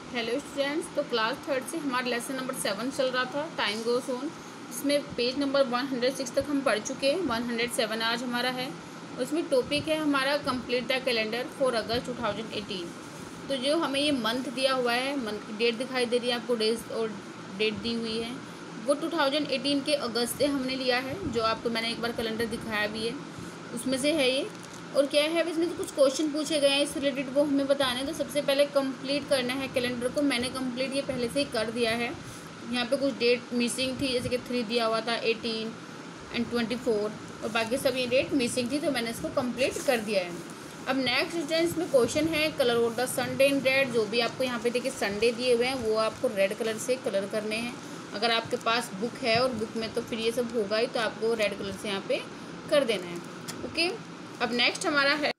Hello students, तो class third से हमारा लेसन नंबर 7 चल रहा था, टाइम गोस ऑन। इसमें पेज नंबर 106 तक हम पढ़ चुके हैं। 107 आज हमारा है। उसमें टॉपिक है हमारा कंप्लीट द कैलेंडर फॉर अगस्त 2018। तो जो हमें ये मंथ दिया हुआ है, मंथ की डेट दिखाई दे रही है आपको, डेज और डेट दी हुई है, वो 2018 के अगस्त से हमने लिया है। जो आपको मैंने एक बार कैलेंडर दिखाया भी है, उसमें से है ये। और क्या है, अब इसमें तो कुछ क्वेश्चन पूछे गए हैं इस रिलेटेड, वो हमें बताने। तो सबसे पहले कंप्लीट करना है कैलेंडर को। मैंने कंप्लीट ये पहले से ही कर दिया है। यहाँ पे कुछ डेट मिसिंग थी, जैसे कि 3 दिया हुआ था, 18 एंड 24, और बाकी सब ये डेट मिसिंग थी, तो मैंने इसको कंप्लीट कर दिया है। अब नेक्स्ट स्टूडेंट्स में क्वेश्चन है colour of the Sunday in red. जो भी आपको यहाँ पे देखिए संडे दिए हुए हैं, वो आपको रेड कलर से कलर करने हैं। अगर आपके पास बुक है और बुक में तो फिर ये सब होगा ही, तो आपको रेड कलर से यहाँ पे कर देना है। ओके, अब नेक्स्ट हमारा है,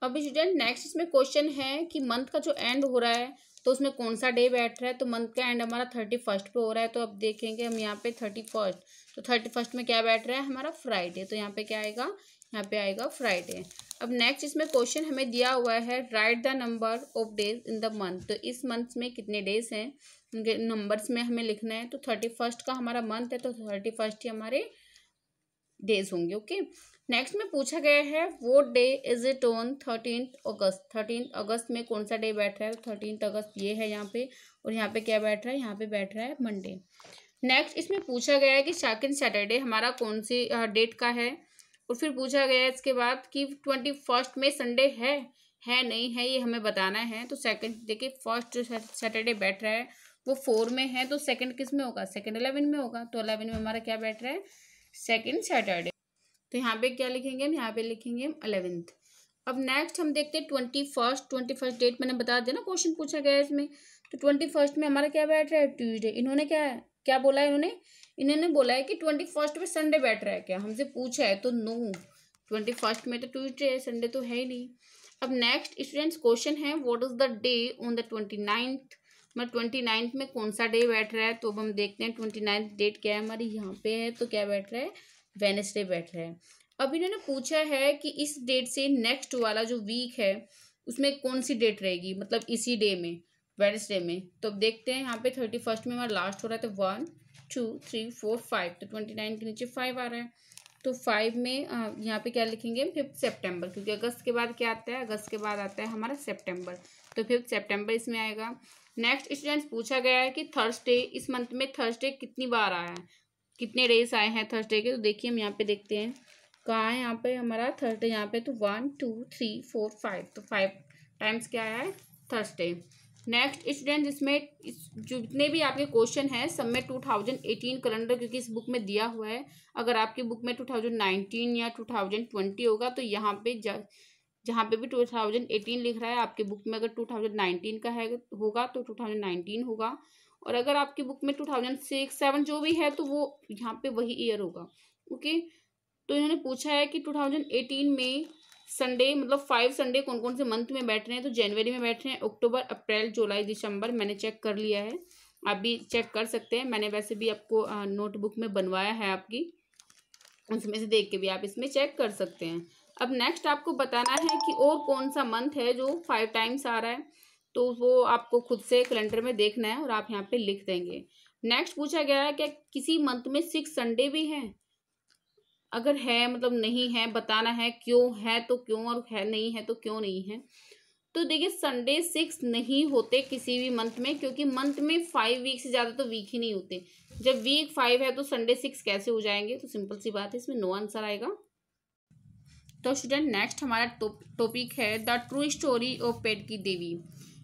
अब स्टूडेंट नेक्स्ट इसमें क्वेश्चन है कि मंथ का जो एंड हो रहा है, तो उसमें कौन सा डे बैठ रहा है। तो मंथ का एंड हमारा 31 पे हो रहा है। तो अब देखेंगे हम यहाँ पे 31, तो 31 में क्या बैठ रहा है हमारा, फ्राइडे। तो यहाँ पे क्या आएगा, यहाँ पे आएगा फ्राइडे। अब नेक्स्ट इसमें क्वेश्चन हमें दिया हुआ है, right the number of days in the month. तो इस मंथ में कितने डेज हैं, उनके नंबर्स में हमें लिखना है। तो 31 का हमारा मंथ है, तो 31 ही हमारे डेज होंगे। ओके, नेक्स्ट में पूछा गया है, वो डे इज इट ऑन 13 अगस्त। 13 अगस्त में कौन सा डे बैठ रहा है। 13 अगस्त ये है यहाँ पे, और यहाँ पे क्या बैठ रहा है, यहाँ पे बैठ रहा है मंडे। नेक्स्ट इसमें पूछा गया है कि सेकंड सैटरडे हमारा कौन सी डेट का है। और फिर पूछा गया है इसके बाद कि 21 में संडे है नहीं है, ये हमें बताना है। तो सेकंड देखिए, फर्स्ट जो सैटरडे बैठ रहा है वो 4 में है, तो सेकंड किस में होगा, सेकंड 11 में होगा। तो 11 में हमारा क्या बैठ रहा है, सेकंड सैटरडे। तो यहाँ पे क्या लिखेंगे हम, यहाँ पे लिखेंगे हम 11th। अब नेक्स्ट हम देखते हैं 21 डेट मैंने बता दिया ना, क्वेश्चन पूछा गया है इसमें। तो 21 में हमारा क्या बैठ रहा है, ट्यूसडे। इन्होंने क्या बोला है, इन्होंने बोला है कि 21 में संडे बैठ रहा है क्या, हमसे पूछा है। तो नो, 21 में तो ट्यूसडे है, संडे तो है ही नहीं। अब नेक्स्ट स्टूडेंट्स क्वेश्चन है, what is the day on the 29th। मतलब 29th में कौन सा डे बैठ रहा है। तो अब हम देखते हैं 29th डेट क्या है हमारी, यहाँ पे है। तो क्या बैठ रहा है, वेडनेसडे बैठ रहा है। अब इन्होंने पूछा है कि इस डेट से नेक्स्ट वाला जो वीक है उसमें कौन सी डेट रहेगी, मतलब इसी डे में, वेडनेसडे में। तो अब देखते हैं, यहाँ पे 31 में हमारा लास्ट हो रहा है, तो 1 2 3 4 5, तो 29 के नीचे 5 आ रहा है। तो 5 में यहाँ पे क्या लिखेंगे, 5 सितंबर, क्योंकि अगस्त के बाद क्या आता है, अगस्त के बाद आता है हमारा सितंबर। तो 5 सितंबर इसमें आएगा। नेक्स्ट स्टूडेंट्स पूछा गया है कि थर्सडे, इस मंथ में थर्सडे कितनी बार आया है, कितने डेज आए हैं थर्सडे के। तो देखिए हम यहाँ पे देखते हैं, कहाँ है यहाँ पे हमारा थर्सडे, यहाँ पे तो 1 2 3 4 5, तो 5 टाइम्स क्या आया है, थर्सडे। नेक्स्ट स्टूडेंट इसमें जितने भी आपके क्वेश्चन हैं सब में 2018 कैलेंडर, क्योंकि इस बुक में दिया हुआ है। अगर आपकी बुक में 2019 या 2020 होगा, तो यहाँ पे जहाँ पे भी 2018 लिख रहा है, आपकी बुक में अगर 2019 का है होगा तो 2019 होगा। और अगर आपकी बुक में 2006 7 जो भी है, तो वो यहाँ पे वही ईयर होगा। ओके, तो इन्होंने पूछा है कि 2018 में संडे, मतलब 5 संडे कौन कौन से मंथ में बैठ रहे हैं। तो जनवरी में बैठ रहे हैं, अक्टूबर, अप्रैल, जुलाई, दिसंबर। मैंने चेक कर लिया है, आप भी चेक कर सकते हैं। मैंने वैसे भी आपको नोटबुक में बनवाया है आपकी, उसमें से देख के भी आप इसमें चेक कर सकते हैं। अब नेक्स्ट आपको बताना है कि और कौन सा मंथ है जो 5 टाइम्स आ रहा है। तो वो आपको खुद से कैलेंडर में देखना है और आप यहाँ पे लिख देंगे। नेक्स्ट पूछा गया है कि किसी मंथ में 6 संडे भी हैं। अगर है मतलब नहीं है, बताना है क्यों है तो क्यों, और है नहीं है तो क्यों नहीं है। तो देखिए, संडे 6 नहीं होते किसी भी मंथ में, क्योंकि मंथ में 5 वीक से ज़्यादा तो वीक ही नहीं होते। जब वीक 5 है तो संडे 6 कैसे हो जाएंगे। तो सिंपल सी बात है, इसमें नो आंसर आएगा। तो स्टूडेंट नेक्स्ट हमारा टॉपिक है the true story of pet की देवी।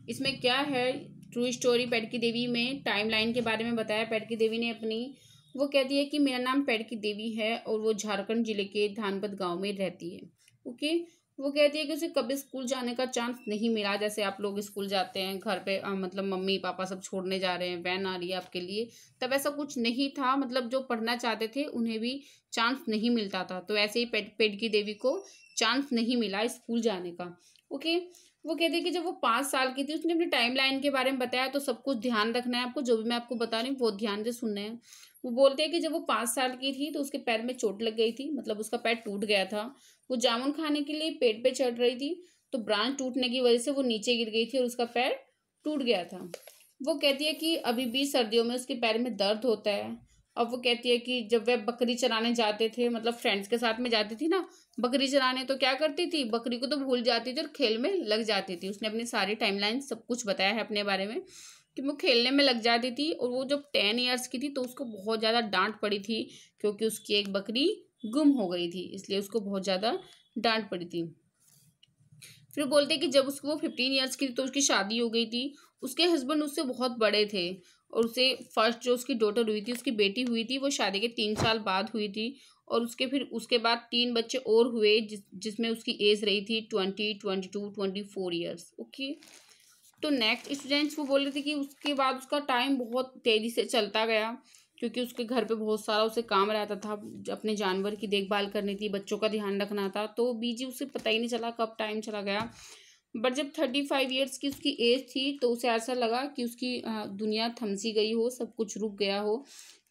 इसमें क्या है, ट्रू स्टोरी पेट की देवी में टाइमलाइन के बारे में बताया। पेट की देवी ने अपनी, वो कहती है कि मेरा नाम पेट की देवी है और वो झारखंड जिले के धानपत गांव में रहती है। ओके, वो कहती है कि उसे कभी स्कूल जाने का चांस नहीं मिला। जैसे आप लोग स्कूल जाते हैं, घर पे मतलब मम्मी पापा सब छोड़ने जा रहे हैं, वैन आ रही है आपके लिए, तब ऐसा कुछ नहीं था। मतलब जो पढ़ना चाहते थे उन्हें भी चांस नहीं मिलता था। तो ऐसे ही पेट की देवी को चांस नहीं मिला स्कूल जाने का। ओके, वो कहते हैं कि जब वो 5 साल की थी, उसने अपनी टाइम लाइन के बारे में बताया। तो सब कुछ ध्यान रखना है आपको, जो भी मैं आपको बता रही हूँ वो ध्यान से सुनना है। वो बोलते हैं कि जब वो 5 साल की थी तो उसके पैर में चोट लग गई थी, मतलब उसका पैर टूट गया था। वो जामुन खाने के लिए पेड़ पे चढ़ रही थी, तो ब्रांच टूटने की वजह से वो नीचे गिर गई थी और उसका पैर टूट गया था। वो कहती है कि अभी भी सर्दियों में उसके पैर में दर्द होता है। अब वो कहती है कि जब वह बकरी चराने जाते थे, मतलब फ्रेंड्स के साथ में जाती थी ना बकरी चराने, तो क्या करती थी, बकरी को तो भूल जाती थी और खेल में लग जाती थी। उसने अपनी सारी टाइमलाइन सब कुछ बताया है अपने बारे में कि वो खेलने में लग जाती थी। और वो जब 10 ईयर्स की थी तो उसको बहुत ज़्यादा डांट पड़ी थी, क्योंकि उसकी एक बकरी गुम हो गई थी, इसलिए उसको बहुत ज़्यादा डांट पड़ी थी। फिर बोलते कि जब उसको वो 15 ईयर्स की थी तो उसकी शादी हो गई थी। उसके हस्बैंड उससे बहुत बड़े थे, और उसे फर्स्ट जो उसकी डॉटर हुई थी, उसकी बेटी हुई थी, वो शादी के 3 साल बाद हुई थी। और उसके बाद 3 बच्चे और हुए, जिसमें उसकी एज रही थी 20, 22, 24 ईयर्स। ओके, तो नेक्स्ट स्टूडेंट्स वो बोल रहे थे कि उसके बाद उसका टाइम बहुत तेज़ी से चलता गया, क्योंकि उसके घर पे बहुत सारा उसे काम रहता था, अपने जानवर की देखभाल करनी थी, बच्चों का ध्यान रखना था, तो बीजी उसे पता ही नहीं चला कब टाइम चला गया। बट जब 35 ईयर्स की उसकी एज थी तो उसे ऐसा लगा कि उसकी दुनिया थम सी गई हो, सब कुछ रुक गया हो,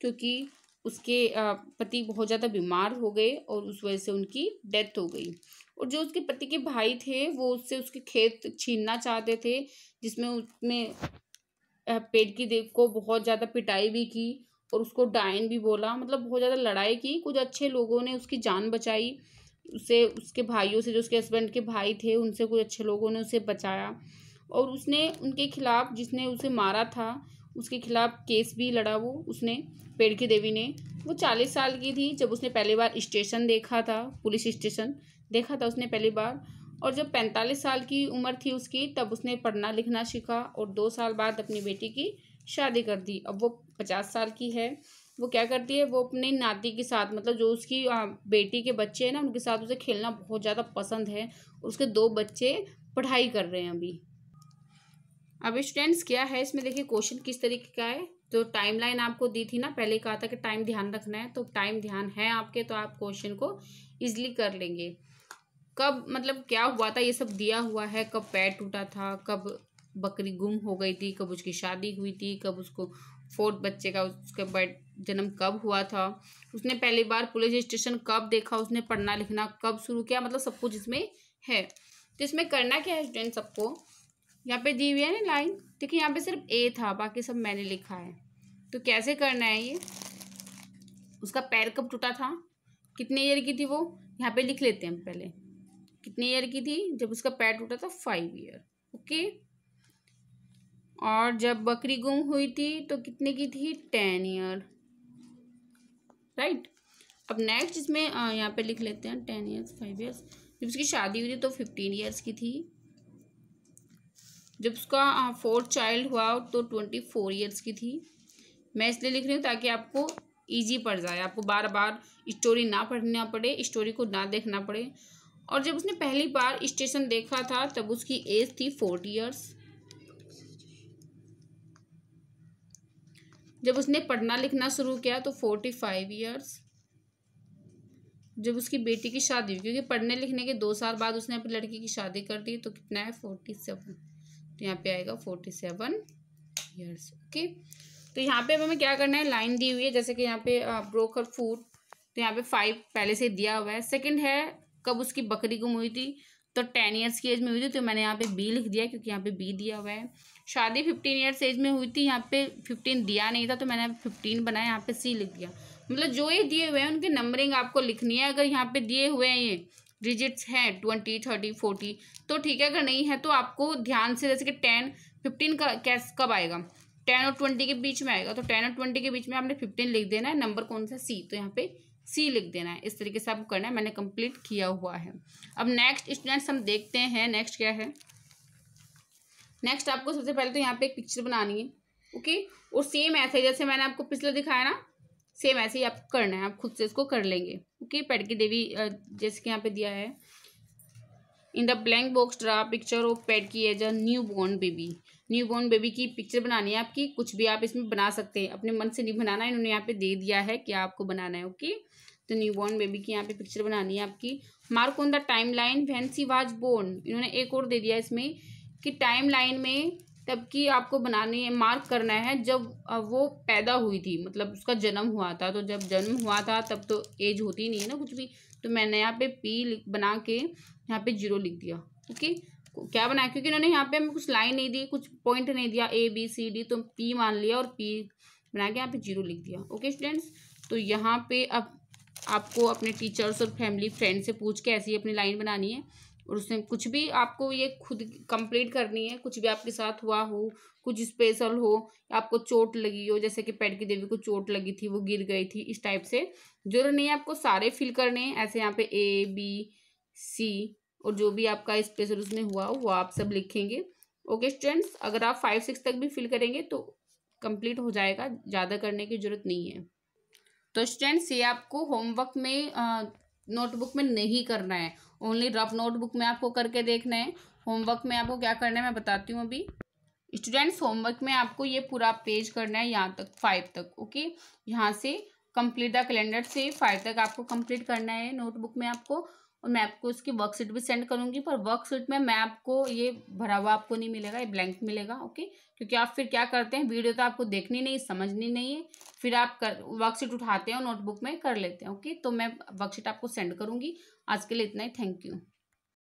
क्योंकि उसके पति बहुत ज़्यादा बीमार हो गए और उस वजह से उनकी डेथ हो गई। और जो उसके पति के भाई थे वो उससे उसके खेत छीनना चाहते थे, जिसमें उसने पेट की देव को बहुत ज़्यादा पिटाई भी की और उसको डायन भी बोला, मतलब बहुत ज़्यादा लड़ाई की। कुछ अच्छे लोगों ने उसकी जान बचाई, उसे उसके भाइयों से, जो उसके हस्बैंड के भाई थे उनसे कुछ अच्छे लोगों ने उसे बचाया। और उसने उनके खिलाफ, जिसने उसे मारा था उसके खिलाफ केस भी लड़ा वो उसने, पेड़ की देवी ने। वो 40 साल की थी जब उसने पहली बार स्टेशन देखा था, पुलिस स्टेशन देखा था उसने पहली बार। और जब 45 साल की उम्र थी उसकी तब उसने पढ़ना लिखना सीखा और 2 साल बाद अपनी बेटी की शादी कर दी। अब वो 50 साल की है। वो क्या करती है, वो अपनी नाती के साथ, मतलब जो उसकी बेटी के बच्चे हैं ना उनके साथ उसे खेलना बहुत ज़्यादा पसंद है। उसके 2 बच्चे पढ़ाई कर रहे हैं अभी। अब स्टूडेंट्स क्या है इसमें देखिए, क्वेश्चन किस तरीके का है। तो टाइमलाइन आपको दी थी ना, पहले कहा था कि टाइम ध्यान रखना है, तो टाइम ध्यान है आपके, तो आप क्वेश्चन को इजीली कर लेंगे। कब, मतलब क्या हुआ था ये सब दिया हुआ है, कब पैर टूटा था, कब बकरी गुम हो गई थी, कब उसकी शादी हुई थी, कब उसको 4th बच्चे का उसके बर्थ जन्म कब हुआ था, उसने पहली बार पुलिस स्टेशन कब देखा, उसने पढ़ना लिखना कब शुरू किया, मतलब सब कुछ इसमें है। तो इसमें करना क्या है स्टूडेंट, सबको यहाँ पे दी हुई है ना लाइन, देखिए यहाँ पे सिर्फ ए था, बाकी सब मैंने लिखा है। तो कैसे करना है ये, उसका पैर कब टूटा था, कितने ईयर की थी वो, यहाँ पे लिख लेते हैं पहले। कितने ईयर की थी जब उसका पैर टूटा था, 5 ईयर। ओके, और जब बकरी गुम हुई थी तो कितने की थी, 10 ईयर। राइट। अब नेक्स्ट इसमें यहाँ पे लिख लेते हैं 10 ईयर्स, 5 ईयर्स। जब उसकी शादी हुई थी तो 15 ईयर्स की थी। जब उसका 4th चाइल्ड हुआ तो 24 ईयर्स की थी। मैं इसलिए लिख रही हूँ ताकि आपको ईजी पड़ जाए, आपको बार बार स्टोरी ना पढ़ना पड़े, स्टोरी को ना देखना पड़े। और जब उसने पहली बार स्टेशन देखा था तब उसकी एज थी 40 ईयर्स। जब उसने पढ़ना लिखना शुरू किया तो 45 ईयर्स। जब उसकी बेटी की शादी हुई, क्योंकि पढ़ने लिखने के 2 साल बाद उसने अपनी लड़की की शादी कर दी, तो कितना है, 47। तो यहाँ पे आएगा 47 ईयर्स। ओके, तो यहाँ पे हमें क्या करना है, लाइन दी हुई है, जैसे कि यहाँ पे ब्रोक हर फूट, तो यहाँ पे 5 पहले से दिया हुआ है। सेकंड है कब उसकी बकरी गुम हुई थी, तो 10 ईयर्स की एज में हुई थी, तो मैंने यहाँ पे बी लिख दिया क्योंकि यहाँ पे बी दिया हुआ है। शादी 15 ईयर्स एज में हुई थी, यहाँ पे 15 दिया नहीं था तो मैंने 15 बनाया, यहाँ पे सी लिख दिया। मतलब जो ये दिए हुए हैं उनकी नंबरिंग आपको लिखनी है। अगर यहाँ पे दिए हुए हैं ये डिजिट्स हैं 20, 30, 40 तो ठीक है, अगर नहीं है तो आपको ध्यान से, जैसे कि 10, 15 का कैस कब आएगा, 10 और 20 के बीच में आएगा, तो 10 और 20 के बीच में आपने 15 लिख देना है। नंबर कौन सा, सी, तो यहाँ पे सी लिख देना है। इस तरीके से आपको करना है, मैंने कंप्लीट किया हुआ है। अब नेक्स्ट स्टूडेंट्स हम देखते हैं नेक्स्ट क्या है। नेक्स्ट आपको सबसे पहले तो यहाँ पे एक पिक्चर बनानी है। ओके, और सेम ऐसे जैसे मैंने आपको पिछले दिखाया ना, सेम ऐसे ही आपको करना है, आप खुद से इसको कर लेंगे। ओके, पेड़ की देवी जैसे कि यहाँ पे दिया है, in the blank box draw picture of pet की as a new born baby. New born baby की पिक्चर बनानी है आपकी, कुछ भी आप इसमें बना सकते हैं, अपने मन से नहीं बनाना, इन्होंने यहाँ पे दे दिया है क्या आपको बनाना है। ओके, तो न्यू बॉर्न बेबी की यहाँ पे पिक्चर बनानी है आपकी। Mark on the time line when she was born, इन्होंने एक और दे दिया इसमें कि टाइम लाइन में तब की आपको बनानी है, मार्क करना है जब वो पैदा हुई थी, मतलब उसका जन्म हुआ था। तो जब जन्म हुआ था तब तो एज होती नहीं है ना कुछ भी, तो मैंने यहाँ पे पी बना के यहाँ पे 0 लिख दिया। ओके, क्या बनाया, क्योंकि इन्होंने यहाँ पे हमें कुछ लाइन नहीं दी, कुछ पॉइंट नहीं दिया ABCD, तो P मान लिया और P बना के यहाँ पे 0 लिख दिया। ओके स्टूडेंट्स, तो यहाँ पे अब आपको अपने टीचर्स और फैमिली फ्रेंड से पूछ के ऐसी अपनी लाइन बनानी है, और उसमें कुछ भी आपको ये खुद कंप्लीट करनी है। कुछ भी आपके साथ हुआ हो, कुछ स्पेशल हो, आपको चोट लगी हो, जैसे कि पेट की देवी को चोट लगी थी, वो गिर गई थी, इस टाइप से। जरूर नहीं है आपको सारे फिल करने हैं, ऐसे यहाँ पे ABC और जो भी आपका स्पेशल उसमें हुआ हो वो आप सब लिखेंगे। ओके स्टूडेंट्स, अगर आप 5-6 तक भी फिल करेंगे तो कंप्लीट हो जाएगा, ज़्यादा करने की जरूरत नहीं है। तो स्टूडेंट्स, ये आपको होमवर्क में नोटबुक में नहीं करना है, ओनली रफ नोटबुक में आपको करके देखना है। होमवर्क में आपको क्या करना है मैं बताती हूँ अभी। स्टूडेंट्स, होमवर्क में आपको ये पूरा पेज करना है, यहाँ तक 5 तक। ओके, यहाँ से कंप्लीट द कैलेंडर से 5 तक आपको कंप्लीट करना है नोटबुक में आपको। और मैं आपको इसकी वर्कशीट भी सेंड करूँगी, पर वर्कशीट में मैं आपको ये भरा हुआ आपको नहीं मिलेगा, ये ब्लैंक मिलेगा। ओके, क्योंकि आप फिर क्या करते हैं, वीडियो तो आपको देखनी नहीं, समझनी नहीं है, फिर आप वर्कशीट उठाते हैं और नोटबुक में कर लेते हैं। ओके, तो मैं वर्कशीट आपको सेंड करूँगी। आज के लिए इतना ही, थैंक यू।